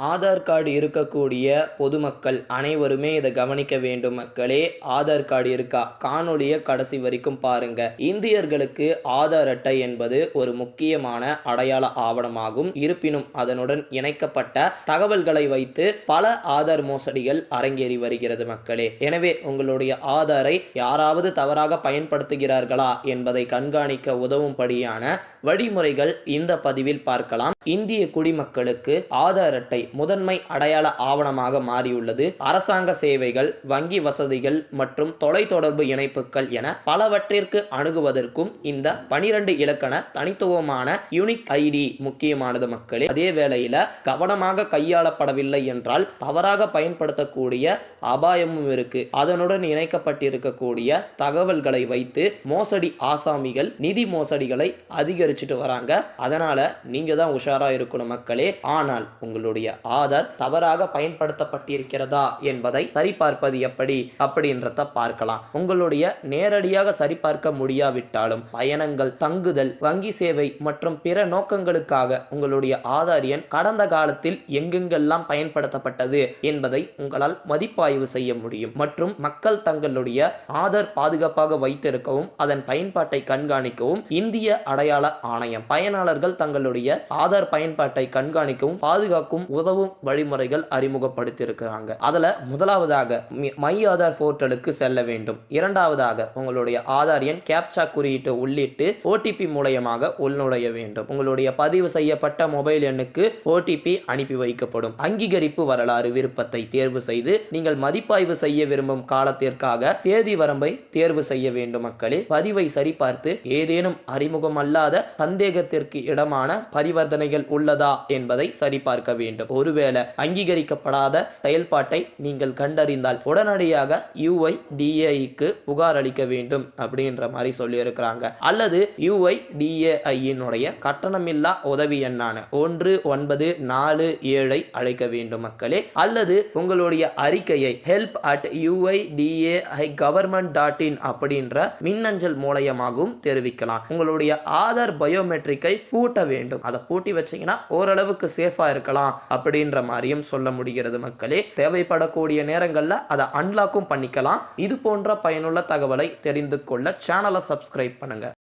Aadhaar card இருக்கக்கூடிய பொதுமக்கள் அனைவருமே இதை கவனிக்க வேண்டும் மக்களே. ஆதார் கார்டு இருக்கா? காணொளியை கடைசி வரைக்கும் பாருங்க. இந்தியர்களுக்கு ஆதார் அட்டை என்பது ஒரு முக்கியமான அடையாள ஆவணமாகும். இருப்பினும் அதனுடன் இணைக்கப்பட்ட தகவல்களை வைத்து பல ஆதார் மோசடிகள் அரங்கேறி வருகிறது மக்களே. எனவே உங்களுடைய ஆதாரை யாராவது தவறாக பயன்படுத்துகிறார்களா என்பதை கண்காணிக்க உதவும்படியான வழிமுறைகள் இந்த பதிவில் பார்க்கலாம். இந்திய குடிமக்களுக்கு ஆதார் அட்டை முதன்மை அடையாள ஆவணமாக மாறியுள்ளது. அரசாங்க சேவைகள், வங்கி வசதிகள் மற்றும் தொலைத்தொடர்பு இணைப்புகள் என பலவற்றிற்கு அணுகுவதற்கும் இந்த 12 இலக்கண தனித்துவமான யூனிக் ஐடி முக்கியமானது மக்களே. அதே வேளையில கவனமாக கையாளப்படவில்லை என்றால் தவறாக பயன்படுத்தக்கூடிய அபாயமும் இருக்கு. அதனுடன் இணைக்கப்பட்டிருக்கக்கூடிய தகவல்களை வைத்து மோசடி ஆசாமிகள் நிதி மோசடிகளை அதிகரிச்சுட்டு வராங்க. அதனால நீங்க தான் உஷாரா இருக்கணும் மக்களே. ஆனால் உங்களுடைய ஆதார் தவறாக பயன்படுத்தப்பட்டிருக்கிறதா என்பதை சரிபார்ப்பது எப்படி அப்படின்றத பார்க்கலாம். உங்களுடைய நேரடியாக சரிபார்க்க முடியாவிட்டாலும் பயணங்கள், தங்குதல், வங்கி சேவை மற்றும் பிற நோக்கங்களுக்காக உங்களுடைய ஆதார் எண் கடந்த காலத்தில் எங்கெங்கெல்லாம் பயன்படுத்தப்பட்டது என்பதை உங்களால் மதிப்பாய்வு செய்ய முடியும். மற்றும் மக்கள் தங்களுடைய ஆதார் பாதுகாப்பாக வைத்திருக்கவும் அதன் பயன்பாட்டை கண்காணிக்கவும் இந்திய அடையாள ஆணையம் பயனாளர்கள் தங்களுடைய ஆதார் பயன்பாட்டை கண்காணிக்கவும் பாதுகாக்கும் உதவும் வழிமுறைகள் அறிமுகப்படுத்தியிருக்கிறாங்க. அதுல முதலாவதாக மை ஆதார் போர்ட்டலுக்கு செல்ல வேண்டும். இரண்டாவதாக உங்களுடைய ஆதார் எண் கேப்சா குறியீட்டு உள்ளிட்டு ஓடிபி மூலமாக உள்நுழைய வேண்டும். உங்களுடைய பதிவு செய்யப்பட்ட மொபைல் எண்ணுக்கு ஓடிபி அனுப்பி வைக்கப்படும். அங்கீகரிப்பு வரலாறு விருப்பத்தை தேர்வு செய்து நீங்கள் மதிப்பாய்வு செய்ய விரும்பும் காலத்திற்காக தேதி வரம்பை தேர்வு செய்ய வேண்டும் மக்களே. பதிவை சரிபார்த்து ஏதேனும் அறிமுகம் அல்லாத சந்தேகத்திற்கு இடமான பரிவர்த்தனைகள் உள்ளதா என்பதை சரிபார்க்க வேண்டும். ஒருவேளை அங்கீகரிக்கப்படாத செயல்பாட்டை நீங்கள் கண்டறிந்தால் உடனடியாக UIDAIக்கு புகார் அளிக்க வேண்டும் அப்படின்ற மாதிரி சொல்லி இருக்கிறாங்க. அல்லது UIDAIயினுடைய கட்டணமில்லா உதவி எண்ணான 1947 அழைக்க வேண்டும் மக்களே. அல்லது உங்களுடைய அறிக்கையை help@uidaiggovernment.in அப்படின்ற மின்னஞ்சல் மூலமாகவும் தெரிவிக்கலாம். உங்களுடைய ஆதார் பயோமெட்ரிக்கை பூட்ட வேண்டும். அதை பூட்டி வச்சீங்கன்னா ஓரளவுக்கு சேஃபா இருக்கலாம் அப்படின்ற மாதிரியும் சொல்ல முடிகிறது மக்களே. தேவைப்படக்கூடிய நேரங்கள்ல அதை அன்லாக்கும் பண்ணிக்கலாம். இது போன்ற பயனுள்ள தகவலை தெரிந்து கொள்ள சேனலை சப்ஸ்கிரைப் பண்ணுங்க.